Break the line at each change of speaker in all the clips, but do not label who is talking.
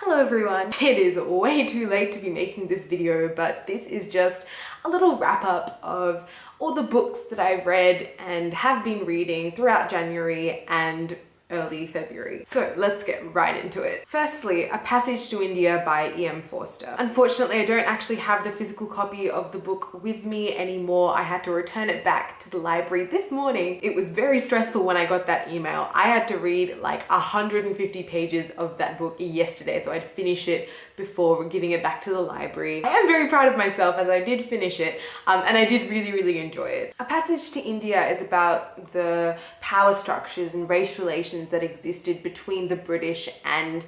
Hello everyone! It is way too late to be making this video, but this is just a little wrap up of all the books that I've read and have been reading throughout January and early February. So let's get right into it. Firstly, A Passage to India by E.M. Forster. Unfortunately, I don't actually have the physical copy of the book with me anymore. I had to return it back to the library this morning. It was very stressful when I got that email. I had to read like 150 pages of that book yesterday, so I'd finish it before giving it back to the library. I am very proud of myself as I did finish it, and I did really enjoy it. A Passage to India is about the power structures and race relations that existed between the British and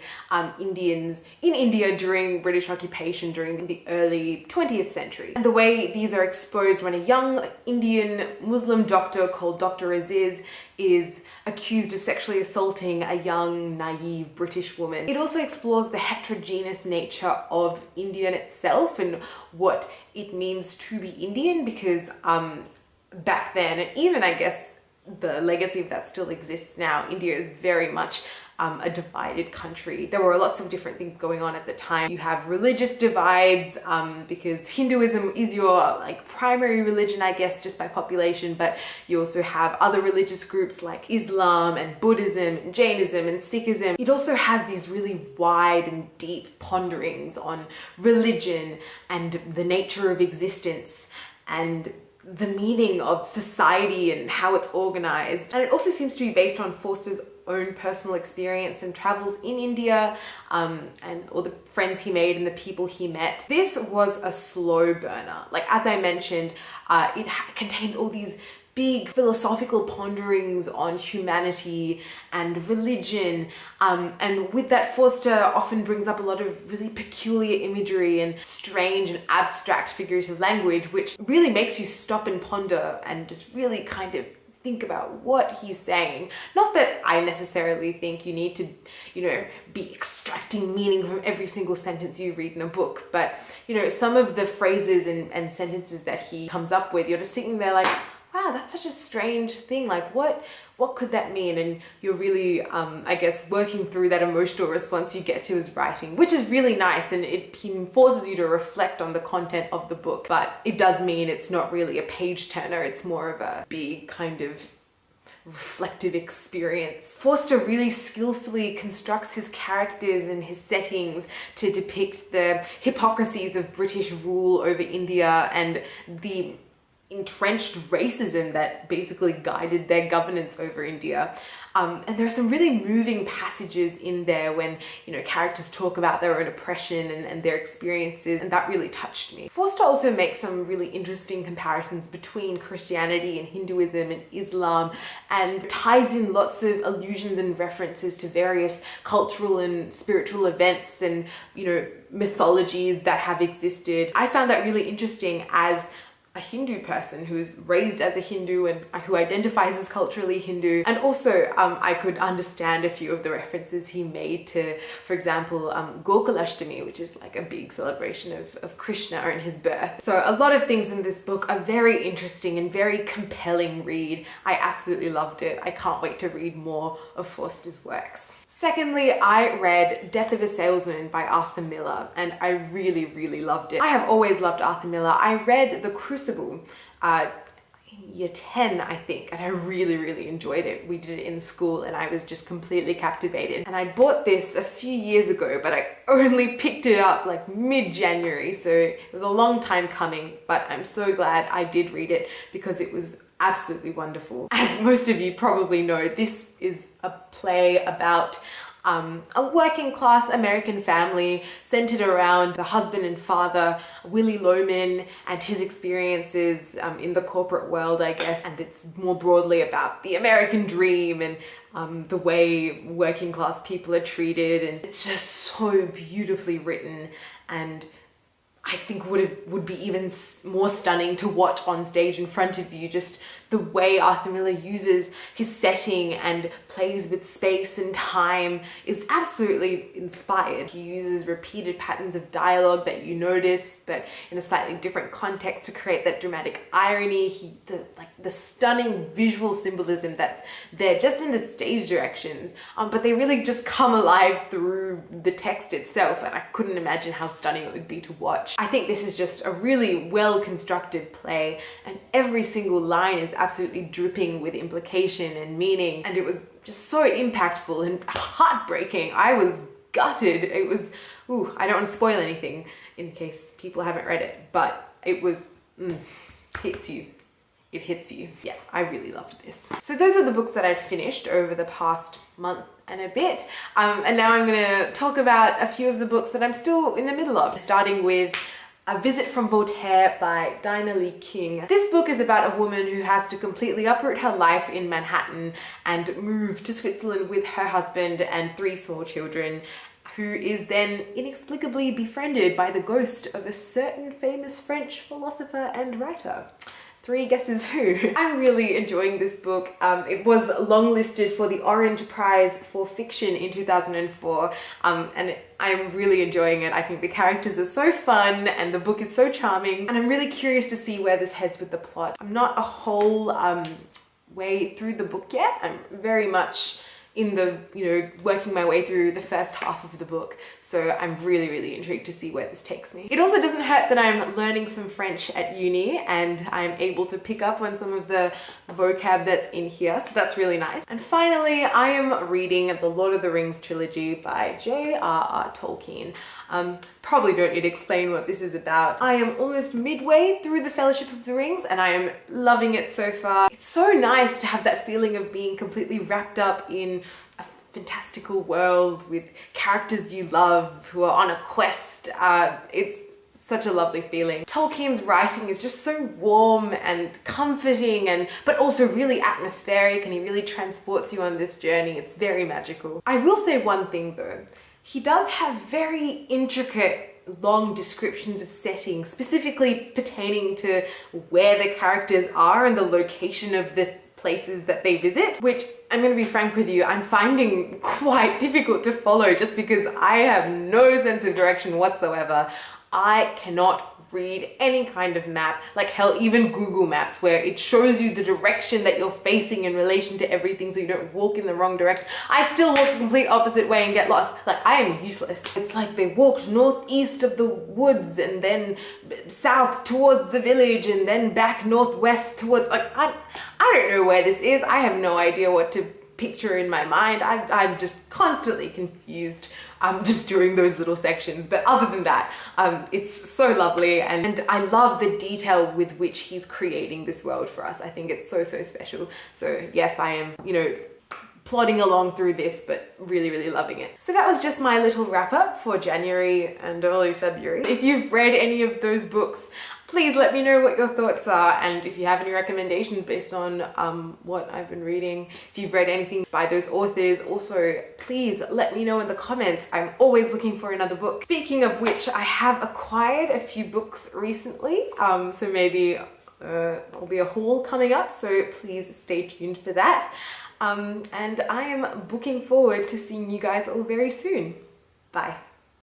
Indians in India during British occupation during the early 20th century. And the way these are exposed when a young Indian Muslim doctor called Dr. Aziz is accused of sexually assaulting a young, naive British woman. It also explores the heterogeneous nature of India itself and what it means to be Indian, because back then, and even I guess the legacy of that still exists now, India is very much a divided country. There were lots of different things going on at the time. You have religious divides because Hinduism is your primary religion, I guess, just by population, but you also have other religious groups like Islam and Buddhism and Jainism and Sikhism. It also has these really wide and deep ponderings on religion and the nature of existence and the meaning of society and how it's organized. And it also seems to be based on Forster's own personal experience and travels in India and all the friends he made and the people he met. This was a slow burner. Like, as I mentioned, it contains all these big philosophical ponderings on humanity and religion, and with that, Forster often brings up a lot of really peculiar imagery and strange and abstract figurative language, which really makes you stop and ponder and just really kind of think about what he's saying. Not that I necessarily think you need to, be extracting meaning from every single sentence you read in a book, but some of the phrases and sentences that he comes up with, you're just sitting there like, wow, that's such a strange thing. Like, what could that mean? And you're really, I guess, working through that emotional response you get to his writing, which is really nice, and he forces you to reflect on the content of the book. But it does mean it's not really a page turner. It's more of a big kind of reflective experience. Forster really skillfully constructs his characters and his settings to depict the hypocrisies of British rule over India and the entrenched racism that basically guided their governance over India. And there are some really moving passages in there when, characters talk about their own oppression and their experiences, and that really touched me. Forster also makes some really interesting comparisons between Christianity and Hinduism and Islam, and ties in lots of allusions and references to various cultural and spiritual events and, mythologies that have existed. I found that really interesting as a Hindu person who's raised as a Hindu and who identifies as culturally Hindu. And also I could understand a few of the references he made to, for example, Gokulashtami, which is like a big celebration of Krishna and his birth. So a lot of things in this book are very interesting and very compelling read. I absolutely loved it. I can't wait to read more of Forster's works. Secondly, I read Death of a Salesman by Arthur Miller, and I really loved it. I have always loved Arthur Miller. I read The Crucible in year 10, I think, and I really enjoyed it. We did it in school and I was just completely captivated. And I bought this a few years ago, but I only picked it up like mid-January, so it was a long time coming, but I'm so glad I did read it because it was absolutely wonderful. As most of you probably know, this is a play about a working class American family centered around the husband and father, Willie Loman, and his experiences in the corporate world, I guess. And it's more broadly about the American dream and the way working class people are treated. And it's just so beautifully written, and I think would be even more stunning to watch on stage in front of you. Just the way Arthur Miller uses his setting and plays with space and time is absolutely inspired. He uses repeated patterns of dialogue that you notice, but in a slightly different context to create that dramatic irony. The stunning visual symbolism that's there just in the stage directions, but they really just come alive through the text itself, and I couldn't imagine how stunning it would be to watch. I think this is just a really well-constructed play, and every single line is absolutely dripping with implication and meaning, and it was just so impactful and heartbreaking. I was gutted. It was, I don't want to spoil anything in case people haven't read it, but it was, hits you. It hits you. Yeah, I really loved this. So those are the books that I'd finished over the past month and a bit. And now I'm gonna talk about a few of the books that I'm still in the middle of, starting with A Visit from Voltaire by Dinah Lee King. This book is about a woman who has to completely uproot her life in Manhattan and move to Switzerland with her husband and 3 small children, who is then inexplicably befriended by the ghost of a certain famous French philosopher and writer. 3 guesses who? I'm really enjoying this book. It was longlisted for the Orange Prize for Fiction in 2004, and I'm really enjoying it. I think the characters are so fun and the book is so charming, and I'm really curious to see where this heads with the plot. I'm not a whole way through the book yet. I'm very much in the, working my way through the first half of the book. So I'm really, really intrigued to see where this takes me. It also doesn't hurt that I'm learning some French at uni and I'm able to pick up on some of the vocab that's in here. So that's really nice. And finally, I am reading the Lord of the Rings trilogy by J.R.R. Tolkien. Probably don't need to explain what this is about. I am almost midway through the Fellowship of the Rings and I am loving it so far. It's so nice to have that feeling of being completely wrapped up in a fantastical world with characters you love who are on a quest. It's such a lovely feeling. Tolkien's writing is just so warm and comforting, but also really atmospheric, and he really transports you on this journey. It's very magical. I will say one thing though. He does have very intricate, long descriptions of settings, specifically pertaining to where the characters are and the location of the places that they visit, which I'm going to be frank with you, I'm finding quite difficult to follow just because I have no sense of direction whatsoever. I cannot read any kind of map, like hell, even Google Maps, where it shows you the direction that you're facing in relation to everything so you don't walk in the wrong direction. I still walk the complete opposite way and get lost. Like, I am useless. It's like they walked northeast of the woods and then south towards the village and then back northwest towards, like, I don't know where this is. I have no idea what to picture in my mind. I'm just constantly confused just during those little sections, but other than that, it's so lovely, and I love the detail with which he's creating this world for us. I think it's so, so special. So yes, I am, plodding along through this, but really, really loving it. So that was just my little wrap up for January and early February. If you've read any of those books, please let me know what your thoughts are, and if you have any recommendations based on what I've been reading. If you've read anything by those authors, also please let me know in the comments. I'm always looking for another book. Speaking of which, I have acquired a few books recently, so maybe there'll be a haul coming up, so please stay tuned for that. And I am looking forward to seeing you guys all very soon. Bye.